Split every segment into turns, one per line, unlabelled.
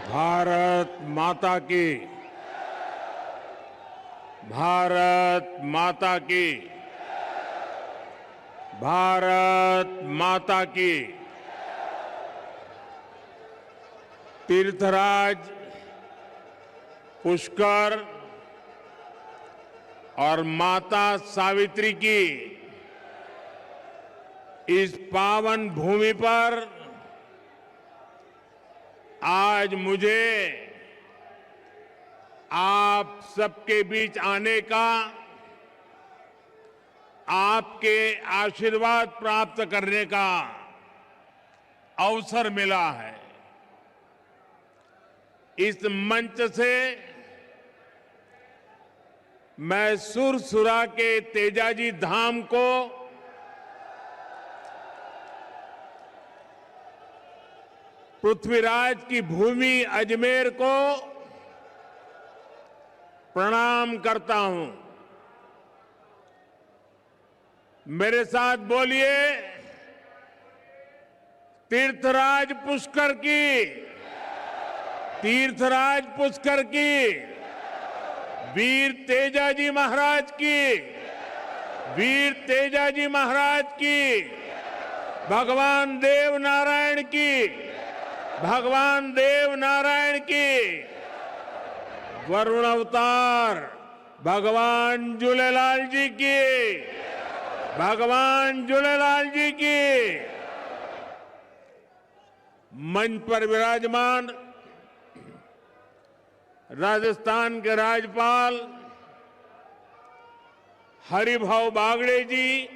भारत माता की। भारत माता की। भारत माता की। तीर्थराज पुष्कर और माता सावित्री की इस पावन भूमि पर आज मुझे आप सबके बीच आने का, आपके आशीर्वाद प्राप्त करने का अवसर मिला है। इस मंच से मैं सुरसुरा के तेजाजी धाम को पृथ्वीराज की भूमि अजमेर को प्रणाम करता हूं। मेरे साथ बोलिए, तीर्थराज पुष्कर की। तीर्थराज पुष्कर की। वीर तेजाजी महाराज की। वीर तेजाजी महाराज की। भगवान देव नारायण की। भगवान देव नारायण की। वरुण अवतार भगवान झूलेलाल जी की। भगवान झूलेलाल जी की। मंच पर विराजमान राजस्थान के राज्यपाल हरिभाऊ बागड़े जी,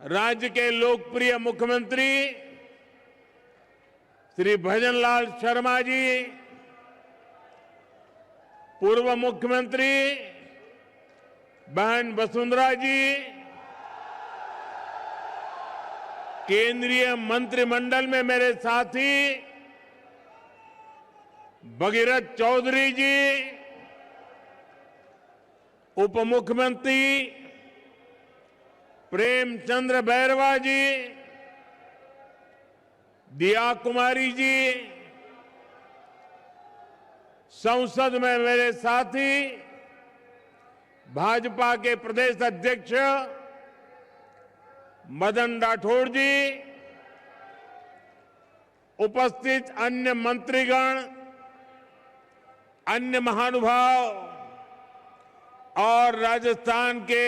राज्य के लोकप्रिय मुख्यमंत्री श्री भजनलाल शर्मा जी, पूर्व मुख्यमंत्री बहन वसुंधरा जी, केंद्रीय मंत्रिमंडल में मेरे साथी भगीरथ चौधरी जी, उप मुख्यमंत्री प्रेमचंद्र बैरवा जी, दिया कुमारी जी, संसद में मेरे साथी भाजपा के प्रदेश अध्यक्ष मदन राठौड़ जी, उपस्थित अन्य मंत्रीगण, अन्य महानुभाव और राजस्थान के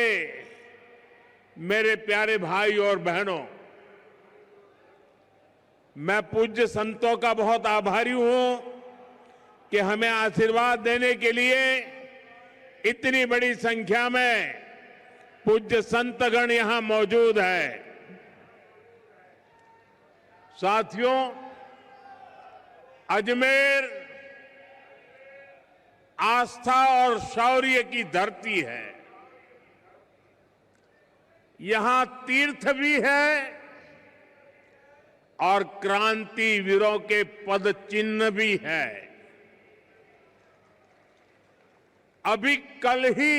मेरे प्यारे भाई और बहनों, मैं पूज्य संतों का बहुत आभारी हूं कि हमें आशीर्वाद देने के लिए इतनी बड़ी संख्या में पूज्य संतगण यहां मौजूद है। साथियों, अजमेर आस्था और शौर्य की धरती है। यहां तीर्थ भी है और क्रांति वीरों के पद चिन्ह भी है। अभी कल ही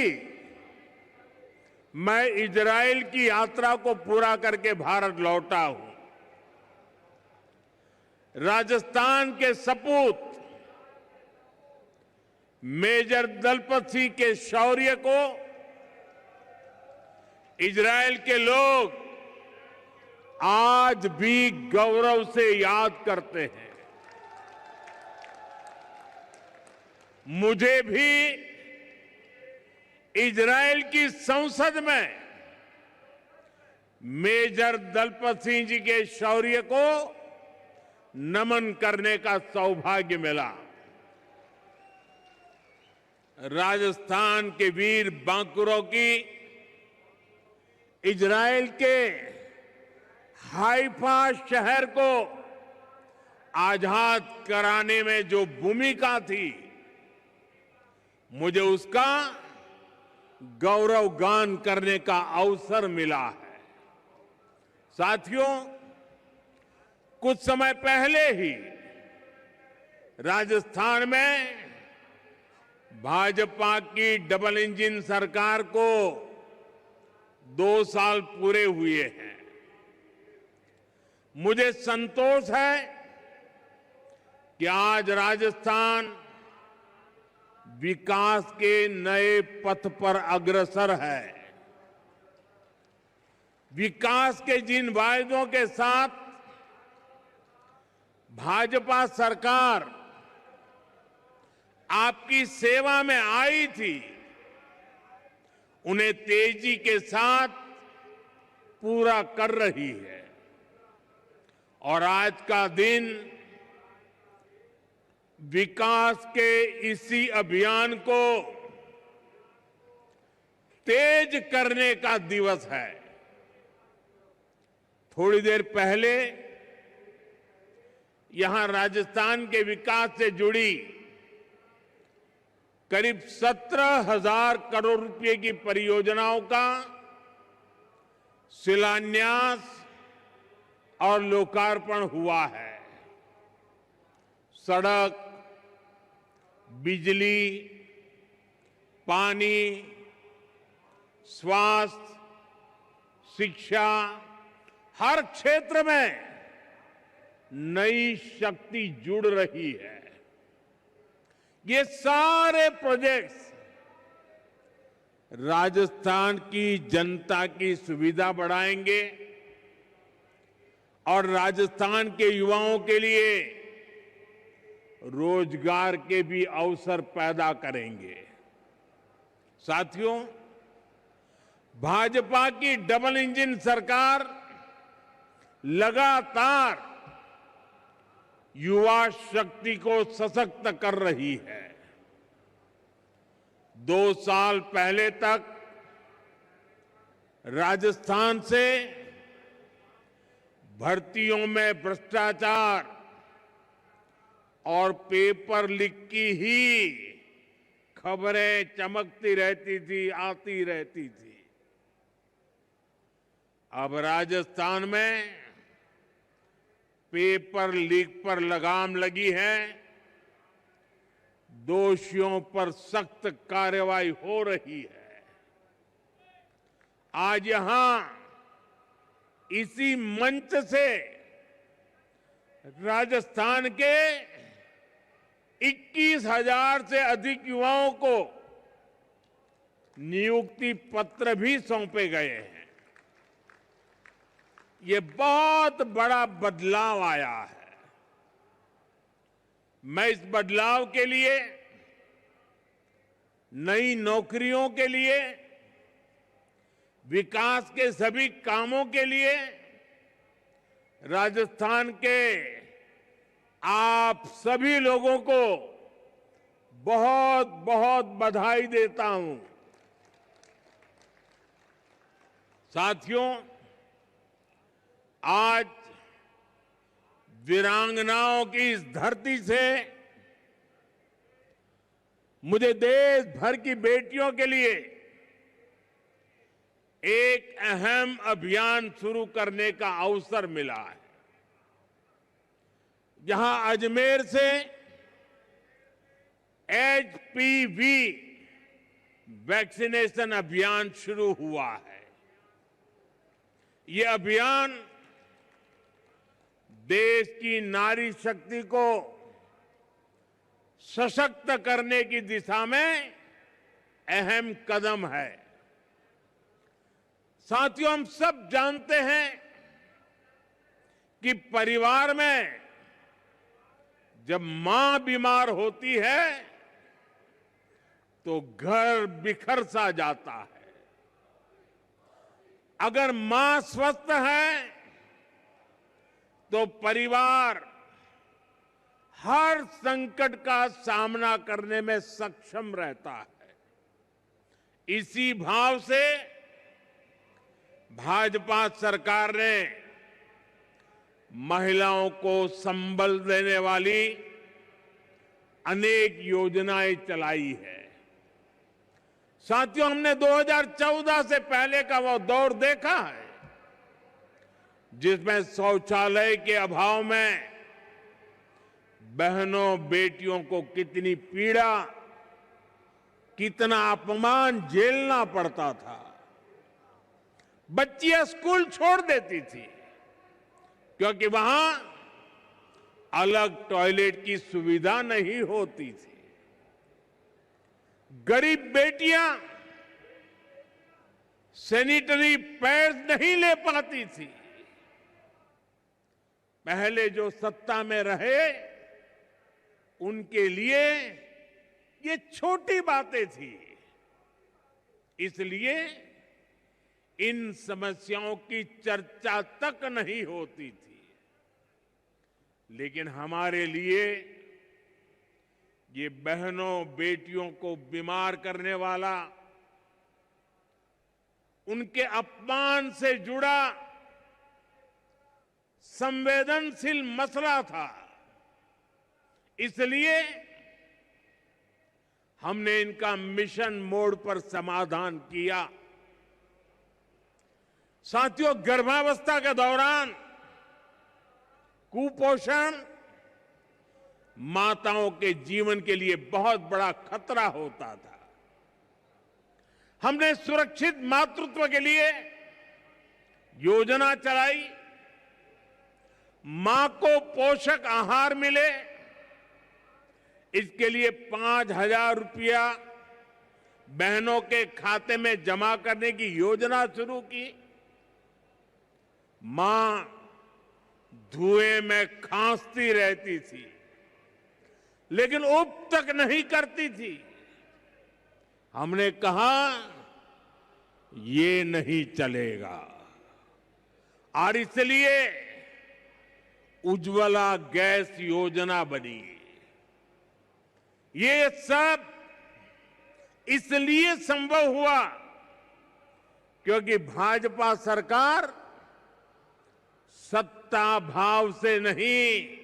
मैं इजराइल की यात्रा को पूरा करके भारत लौटा हूं। राजस्थान के सपूत मेजर दलपत सिंह के शौर्य को इजराइल के लोग आज भी गौरव से याद करते हैं। मुझे भी इजराइल की संसद में मेजर दलपत सिंह जी के शौर्य को नमन करने का सौभाग्य मिला। राजस्थान के वीर बांकुरों की इजराइल के हाइफा शहर को आजाद कराने में जो भूमिका थी, मुझे उसका गौरव गान करने का अवसर मिला है। साथियों, कुछ समय पहले ही राजस्थान में भाजपा की डबल इंजन सरकार को 2 साल पूरे हुए हैं। मुझे संतोष है कि आज राजस्थान विकास के नए पथ पर अग्रसर है। विकास के जिन वायदों के साथ भाजपा सरकार आपकी सेवा में आई थी, उन्हें तेजी के साथ पूरा कर रही है। और आज का दिन विकास के इसी अभियान को तेज करने का दिवस है। थोड़ी देर पहले यहां राजस्थान के विकास से जुड़ी करीब 17,000 करोड़ रुपए की परियोजनाओं का शिलान्यास और लोकार्पण हुआ है। सड़क, बिजली, पानी, स्वास्थ्य, शिक्षा, हर क्षेत्र में नई शक्ति जुड़ रही है। ये सारे प्रोजेक्ट्स राजस्थान की जनता की सुविधा बढ़ाएंगे और राजस्थान के युवाओं के लिए रोजगार के भी अवसर पैदा करेंगे। साथियों, भाजपा की डबल इंजन सरकार लगातार युवा शक्ति को सशक्त कर रही है। 2 साल पहले तक राजस्थान से भर्तियों में भ्रष्टाचार और पेपर लीक की ही खबरें चमकती रहती थी, आती रहती थी। अब राजस्थान में पेपर लीक पर लगाम लगी है। दोषियों पर सख्त कार्रवाई हो रही है। आज यहां इसी मंच से राजस्थान के 21,000 से अधिक युवाओं को नियुक्ति पत्र भी सौंपे गए हैं। ये बहुत बड़ा बदलाव आया है। मैं इस बदलाव के लिए, नई नौकरियों के लिए, विकास के सभी कामों के लिए राजस्थान के आप सभी लोगों को बहुत बहुत बधाई देता हूं। साथियों, आज वीरांगनाओं की इस धरती से मुझे देश भर की बेटियों के लिए एक अहम अभियान शुरू करने का अवसर मिला है। जहां अजमेर से HPV वैक्सीनेशन अभियान शुरू हुआ है। ये अभियान देश की नारी शक्ति को सशक्त करने की दिशा में अहम कदम है। साथियों, हम सब जानते हैं कि परिवार में जब मां बीमार होती है तो घर बिखर सा जाता है। अगर मां स्वस्थ है तो परिवार हर संकट का सामना करने में सक्षम रहता है। इसी भाव से भाजपा सरकार ने महिलाओं को संबल देने वाली अनेक योजनाएं चलाई है। साथियों, हमने 2014 से पहले का वो दौर देखा है जिसमें शौचालय के अभाव में बहनों बेटियों को कितनी पीड़ा, कितना अपमान झेलना पड़ता था। बच्चियां स्कूल छोड़ देती थी क्योंकि वहां अलग टॉयलेट की सुविधा नहीं होती थी। गरीब बेटियां सैनिटरी पैड्स नहीं ले पाती थी। पहले जो सत्ता में रहे उनके लिए ये छोटी बातें थी, इसलिए इन समस्याओं की चर्चा तक नहीं होती थी। लेकिन हमारे लिए ये बहनों बेटियों को बीमार करने वाला, उनके अपमान से जुड़ा संवेदनशील मसला था। इसलिए हमने इनका मिशन मोड पर समाधान किया। साथियों, गर्भावस्था के दौरान कुपोषण माताओं के जीवन के लिए बहुत बड़ा खतरा होता था। हमने सुरक्षित मातृत्व के लिए योजना चलाई। मां को पोषक आहार मिले, इसके लिए 5,000 रुपया बहनों के खाते में जमा करने की योजना शुरू की। मां धुएं में खांसती रहती थी, लेकिन उब तक नहीं करती थी। हमने कहा ये नहीं चलेगा, और इसलिए उज्ज्वला गैस योजना बनी। ये सब इसलिए संभव हुआ क्योंकि भाजपा सरकार सत्ता भाव से नहीं,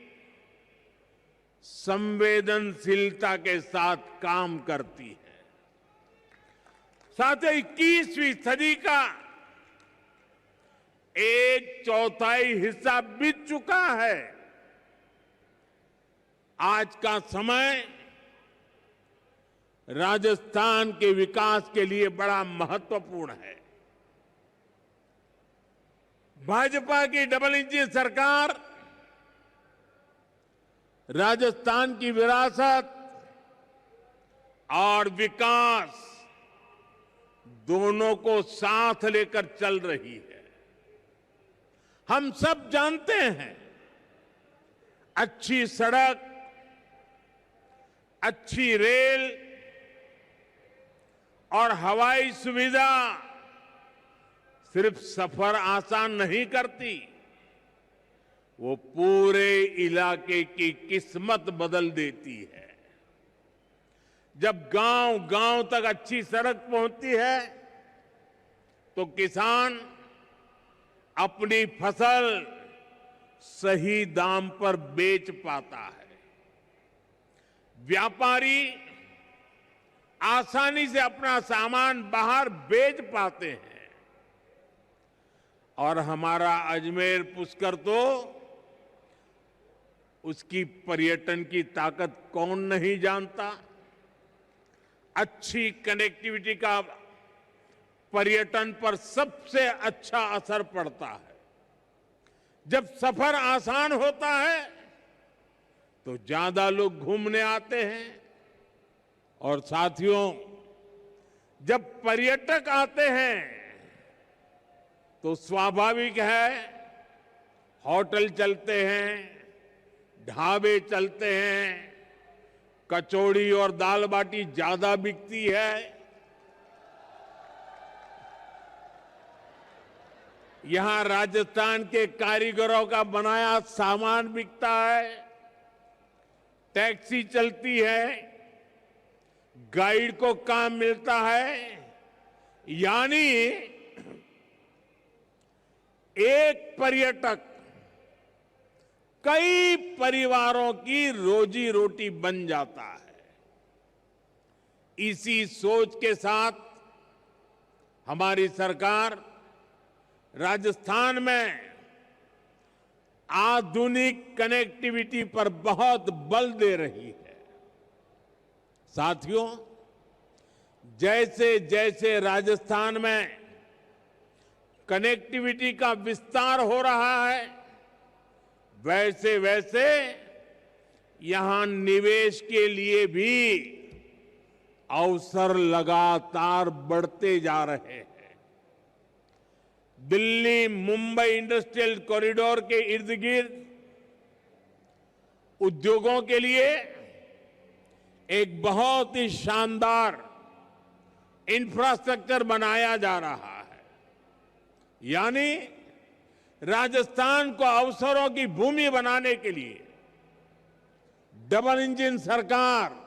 संवेदनशीलता के साथ काम करती है। साथ ही 21वीं सदी का 1/4 हिस्सा बीत चुका है। आज का समय राजस्थान के विकास के लिए बड़ा महत्वपूर्ण है। भाजपा की डबल इंजन सरकार राजस्थान की विरासत और विकास दोनों को साथ लेकर चल रही है। हम सब जानते हैं, अच्छी सड़क, अच्छी रेल और हवाई सुविधा सिर्फ सफर आसान नहीं करती, वो पूरे इलाके की किस्मत बदल देती है। जब गांव-गांव तक अच्छी सड़क पहुंचती है तो किसान अपनी फसल सही दाम पर बेच पाता है। व्यापारी आसानी से अपना सामान बाहर बेच पाते हैं। और हमारा अजमेर पुष्कर तो उसकी पर्यटन की ताकत कौन नहीं जानता। अच्छी कनेक्टिविटी का पर्यटन पर सबसे अच्छा असर पड़ता है। जब सफर आसान होता है तो ज्यादा लोग घूमने आते हैं। और साथियों, जब पर्यटक आते हैं तो स्वाभाविक है होटल चलते हैं, ढाबे चलते हैं, कचौड़ी और दाल बाटी ज्यादा बिकती है। यहां राजस्थान के कारीगरों का बनाया सामान बिकता है, टैक्सी चलती है, गाइड को काम मिलता है। यानी एक पर्यटक कई परिवारों की रोजी रोटी बन जाता है। इसी सोच के साथ हमारी सरकार राजस्थान में आधुनिक कनेक्टिविटी पर बहुत बल दे रही है। साथियों, जैसे जैसे राजस्थान में कनेक्टिविटी का विस्तार हो रहा है, वैसे वैसे यहां निवेश के लिए भी अवसर लगातार बढ़ते जा रहे हैं। दिल्ली मुंबई इंडस्ट्रियल कॉरिडोर के इर्द गिर्द उद्योगों के लिए एक बहुत ही शानदार इंफ्रास्ट्रक्चर बनाया जा रहा है। यानी राजस्थान को अवसरों की भूमि बनाने के लिए डबल इंजन सरकार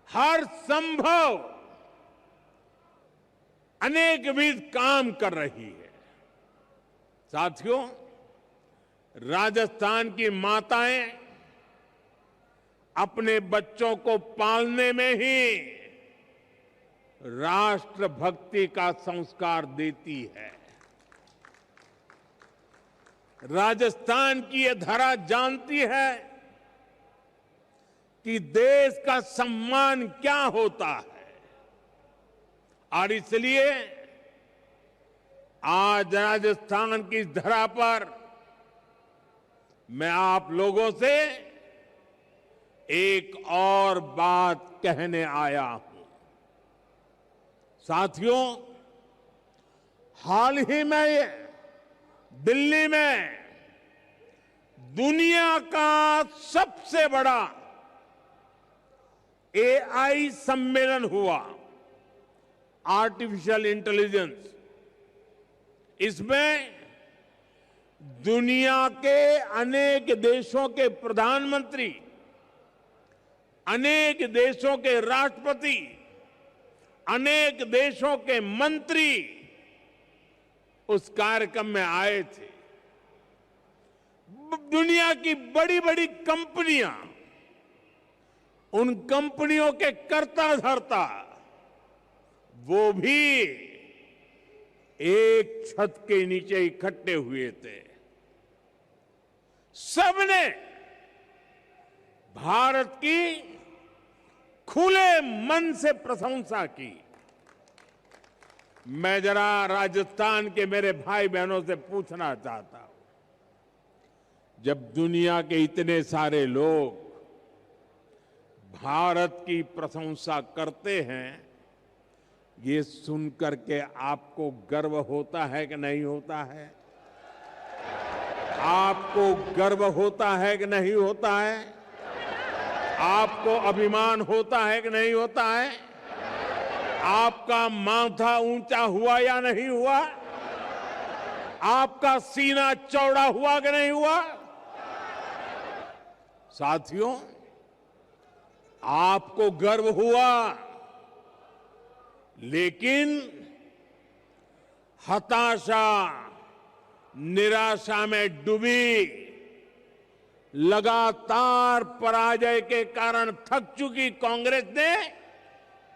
हर संभव अनेकविध काम कर रही है। साथियों, राजस्थान की माताएं अपने बच्चों को पालने में ही राष्ट्रभक्ति का संस्कार देती है। राजस्थान की यह धरा जानती है कि देश का सम्मान क्या होता है, और इसलिए आज राजस्थान की धरा पर मैं आप लोगों से एक और बात कहने आया हूं। साथियों, हाल ही में दिल्ली में दुनिया का सबसे बड़ा एआई सम्मेलन हुआ, आर्टिफिशियल इंटेलिजेंस। इसमें दुनिया के अनेक देशों के प्रधानमंत्री, अनेक देशों के राष्ट्रपति, अनेक देशों के मंत्री उस कार्यक्रम में आए थे। दुनिया की बड़ी बड़ी कंपनियां, उन कंपनियों के कर्ता धर्ता, वो भी एक छत के नीचे इकट्ठे हुए थे। सबने भारत की खुले मन से प्रशंसा की। मैं जरा राजस्थान के मेरे भाई बहनों से पूछना चाहता हूं, जब दुनिया के इतने सारे लोग भारत की प्रशंसा करते हैं, ये सुनकर के आपको गर्व होता है कि नहीं होता है? आपको गर्व होता है कि नहीं होता है? आपको अभिमान होता है कि नहीं होता है? आपका माथा ऊंचा हुआ या नहीं हुआ? आपका सीना चौड़ा हुआ कि नहीं हुआ? साथियों, आपको गर्व हुआ, लेकिन हताशा, निराशा में डूबी, लगातार पराजय के कारण थक चुकी कांग्रेस ने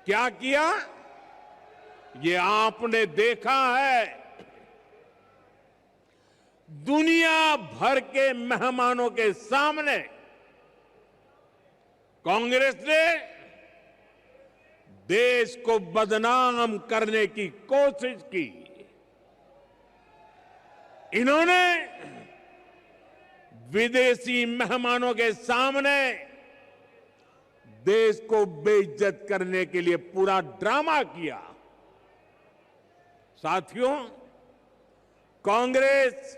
क्या किया, ये आपने देखा है। दुनिया भर के मेहमानों के सामने कांग्रेस ने देश को बदनाम करने की कोशिश की। इन्होंने विदेशी मेहमानों के सामने देश को बेइज्जत करने के लिए पूरा ड्रामा किया। साथियों, कांग्रेस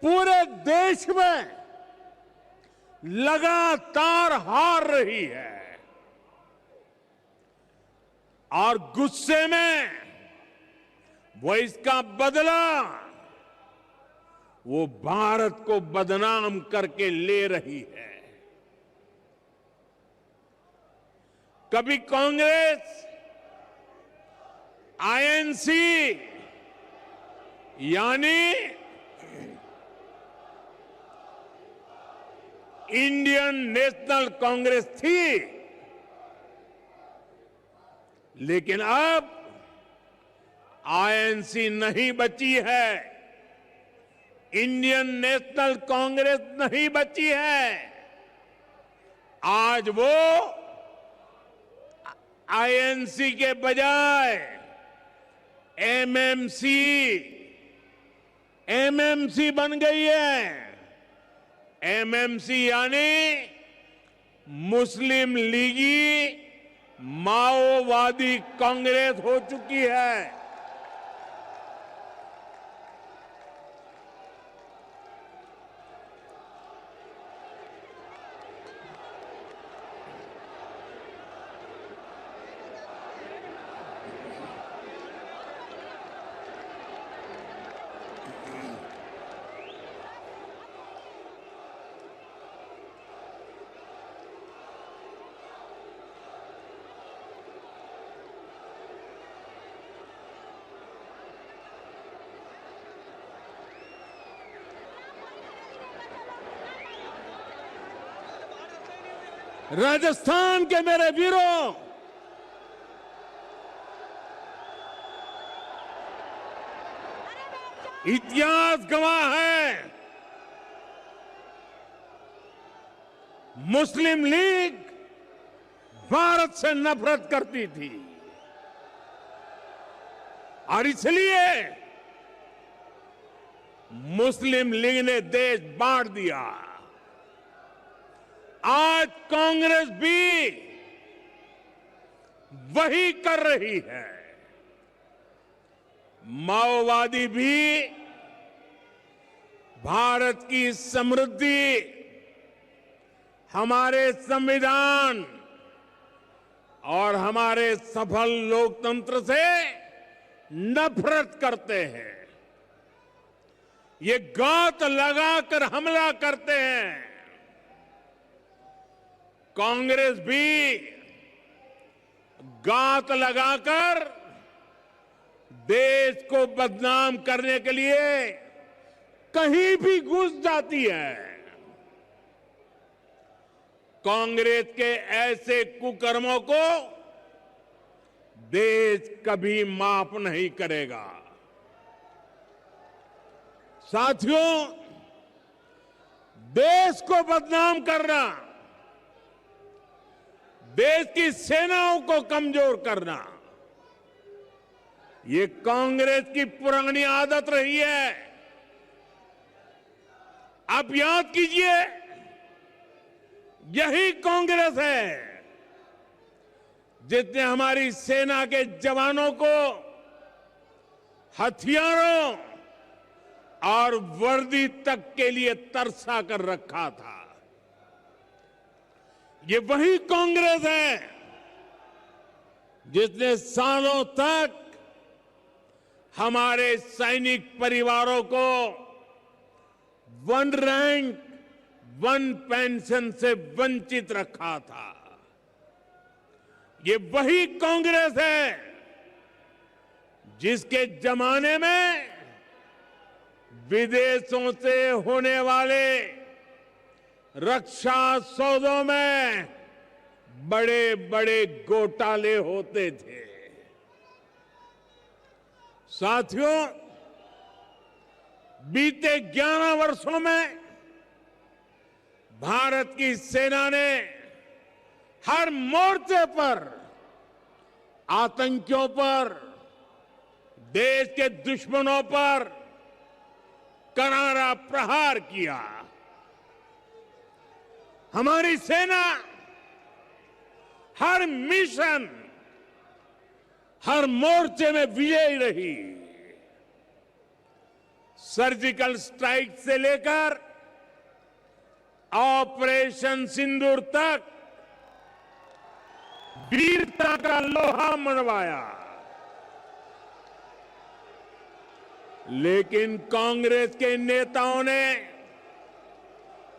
पूरे देश में लगातार हार रही है, और गुस्से में वो इसका बदला वो भारत को बदनाम करके ले रही है। कभी कांग्रेस आईएनसी यानी इंडियन नेशनल कांग्रेस थी, लेकिन अब आईएनसी नहीं बची है, इंडियन नेशनल कांग्रेस नहीं बची है। आज वो आईएनसी के बजाय एमएमसी बन गई है, एमएमसी यानी मुस्लिम लीगी माओवादी कांग्रेस हो चुकी है।
राजस्थान के मेरे वीरों,
इतिहास गवाह है, मुस्लिम लीग भारत से नफरत करती थी और इसलिए मुस्लिम लीग ने देश बांट दिया। आज कांग्रेस भी वही कर रही है। माओवादी भी भारत की समृद्धि, हमारे संविधान और हमारे सफल लोकतंत्र से नफरत करते हैं। ये घात लगाकर हमला करते हैं। कांग्रेस भी घात लगाकर देश को बदनाम करने के लिए कहीं भी घुस जाती है। कांग्रेस के ऐसे कुकर्मों को देश कभी माफ नहीं करेगा। साथियों, देश को बदनाम करना, देश की सेनाओं को कमजोर करना, ये कांग्रेस की पुरानी आदत रही है। आप याद कीजिए, यही कांग्रेस है जिसने हमारी सेना के जवानों को हथियारों और वर्दी तक के लिए तरसा कर रखा था। ये वही कांग्रेस है जिसने सालों तक हमारे सैनिक परिवारों को वन रैंक वन पेंशन से वंचित रखा था। ये वही कांग्रेस है जिसके जमाने में विदेशों से होने वाले रक्षा सौदों में बड़े बड़े घोटाले होते थे। साथियों, बीते 11 वर्षों में भारत की सेना ने हर मोर्चे पर आतंकियों पर, देश के दुश्मनों पर करारा प्रहार किया। हमारी सेना हर मिशन, हर मोर्चे में विजयी रही। सर्जिकल स्ट्राइक से लेकर ऑपरेशन सिंदूर तक वीरता का लोहा मनवाया। लेकिन कांग्रेस के नेताओं ने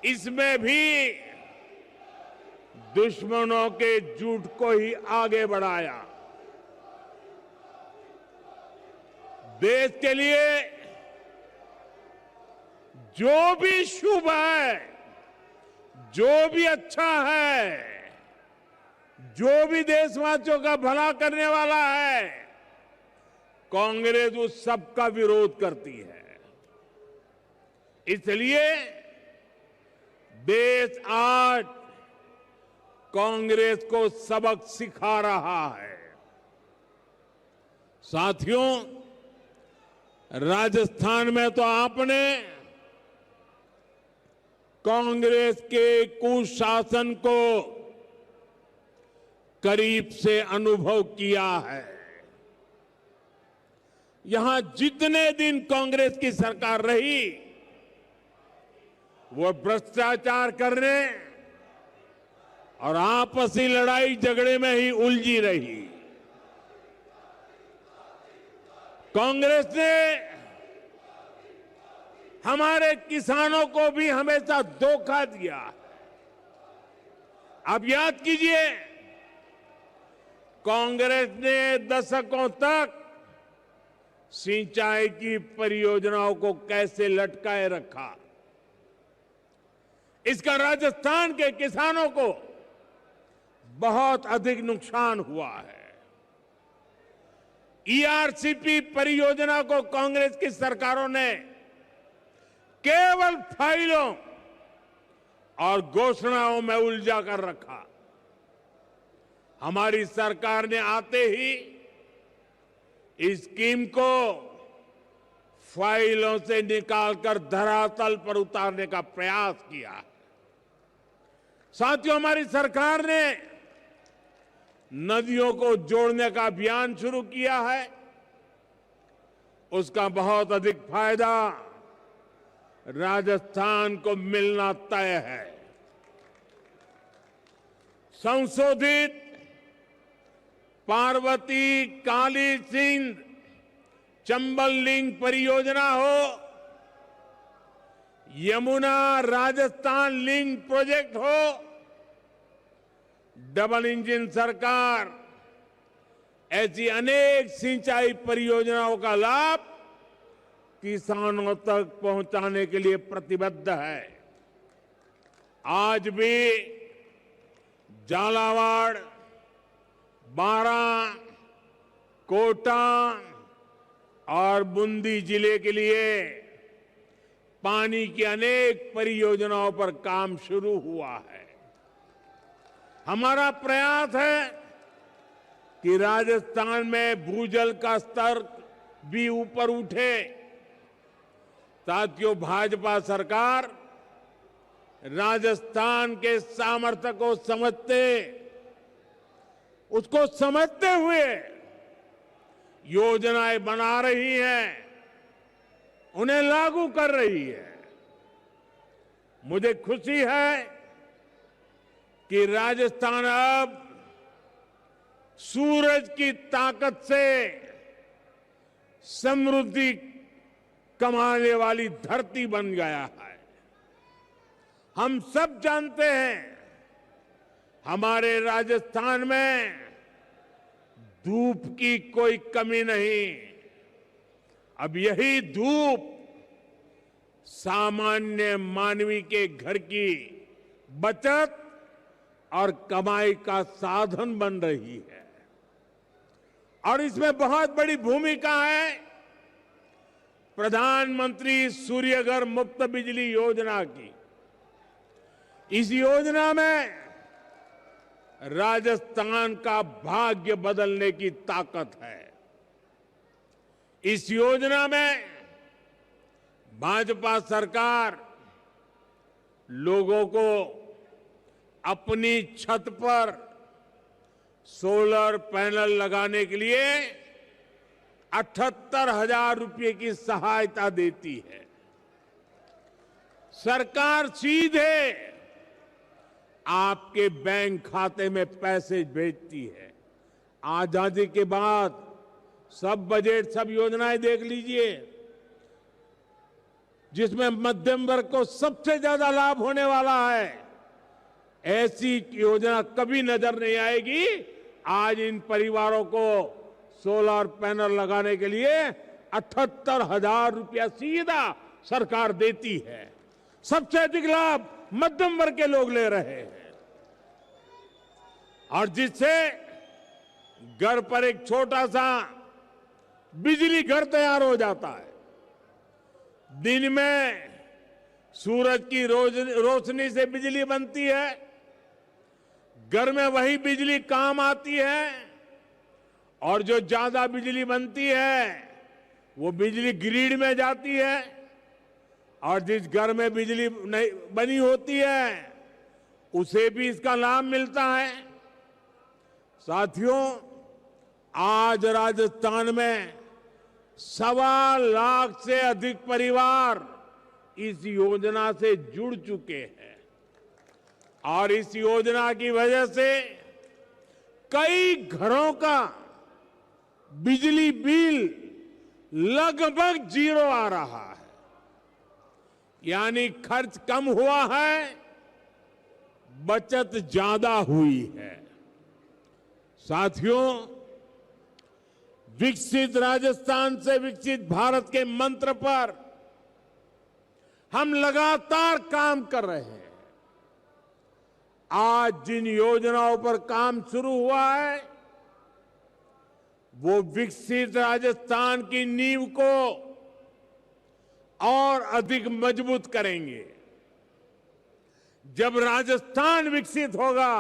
इसमें भी दुश्मनों के झूठ को ही आगे बढ़ाया। देश के लिए जो भी शुभ है, जो भी अच्छा है, जो भी देशवासियों का भला करने वाला है, कांग्रेस उस सब का विरोध करती है। इसलिए देश आज कांग्रेस को सबक सिखा रहा है। साथियों, राजस्थान में तो आपने कांग्रेस के कुशासन को करीब से अनुभव किया है। यहां जितने दिन कांग्रेस की सरकार रही, वो भ्रष्टाचार करने और आपसी लड़ाई झगड़े में ही उलझी रही। कांग्रेस ने हमारे किसानों को भी हमेशा धोखा दिया। आप याद कीजिए, कांग्रेस ने दशकों तक सिंचाई की परियोजनाओं को कैसे लटकाए रखा। इसका राजस्थान के किसानों को बहुत अधिक नुकसान हुआ है। ईआरसीपी परियोजना को कांग्रेस की सरकारों ने केवल फाइलों और घोषणाओं में उलझा कर रखा। हमारी सरकार ने आते ही इस स्कीम को फाइलों से निकालकर धरातल पर उतारने का प्रयास किया। साथियों, हमारी सरकार ने नदियों को जोड़ने का अभियान शुरू किया है। उसका बहुत अधिक फायदा राजस्थान को मिलना तय है। संशोधित पार्वती काली सिंध चंबल लिंक परियोजना हो, यमुना राजस्थान लिंक प्रोजेक्ट हो, डबल इंजन सरकार ऐसी अनेक सिंचाई परियोजनाओं का लाभ किसानों तक पहुंचाने के लिए प्रतिबद्ध है। आज भी झालावाड़, बारां, कोटा और बूंदी जिले के लिए पानी की अनेक परियोजनाओं पर काम शुरू हुआ है। हमारा प्रयास है कि राजस्थान में भूजल का स्तर भी ऊपर उठे। साथियों, भाजपा सरकार राजस्थान के सामर्थ्य को उसको समझते हुए योजनाएं बना रही है, उन्हें लागू कर रही है। मुझे खुशी है कि राजस्थान अब सूरज की ताकत से समृद्धि कमाने वाली धरती बन गया है। हम सब जानते हैं, हमारे राजस्थान में धूप की कोई कमी नहीं। अब यही धूप सामान्य मानवी के घर की बचत और कमाई का साधन बन रही है। और इसमें बहुत बड़ी भूमिका है प्रधानमंत्री सूर्यघर मुफ्त बिजली योजना की। इस योजना में राजस्थान का भाग्य बदलने की ताकत है। इस योजना में भाजपा सरकार लोगों को अपनी छत पर सोलर पैनल लगाने के लिए 78,000 रुपए की सहायता देती है। सरकार सीधे आपके बैंक खाते में पैसे भेजती है। आजादी के बाद सब बजट, सब योजनाएं देख लीजिए, जिसमें मध्यम वर्ग को सबसे ज्यादा लाभ होने वाला है, ऐसी योजना कभी नजर नहीं आएगी। आज इन परिवारों को सोलर पैनल लगाने के लिए 78,000 रुपया सीधा सरकार देती है। सबसे अधिक लाभ मध्यम वर्ग के लोग ले रहे हैं, और जिससे घर पर एक छोटा सा बिजली घर तैयार हो जाता है। दिन में सूरज की रोशनी से बिजली बनती है, घर में वही बिजली काम आती है, और जो ज्यादा बिजली बनती है वो बिजली ग्रिड में जाती है, और जिस घर में बिजली नहीं बनी होती है उसे भी इसका लाभ मिलता है। साथियों, आज राजस्थान में 1.25 लाख से अधिक परिवार इस योजना से जुड़ चुके हैं और इस योजना की वजह से कई घरों का बिजली बिल लगभग 0 आ रहा है, यानी खर्च कम हुआ है, बचत ज्यादा हुई है। साथियों, विकसित राजस्थान से विकसित भारत के मंत्र पर हम लगातार काम कर रहे हैं। आज जिन योजनाओं पर काम शुरू हुआ है वो विकसित राजस्थान की नींव को और अधिक मजबूत करेंगे। जब राजस्थान विकसित होगा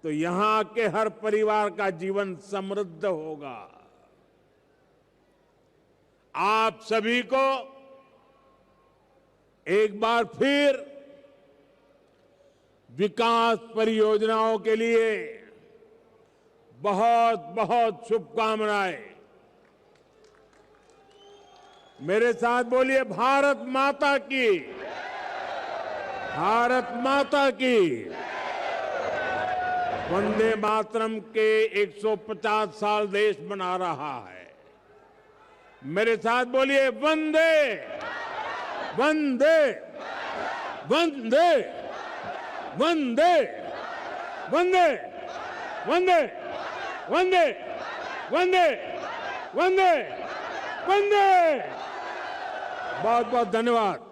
तो यहां के हर परिवार का जीवन समृद्ध होगा। आप सभी को एक बार फिर विकास परियोजनाओं के लिए बहुत बहुत शुभकामनाएं। मेरे साथ बोलिए, भारत माता की, भारत माता की। वंदे मातरम के 150 साल देश मना रहा है। मेरे साथ बोलिए, वंदे वंदे वंदे वंदे वंदे वंदे वंदे वंदे वंदे वंदे। बहुत बहुत धन्यवाद।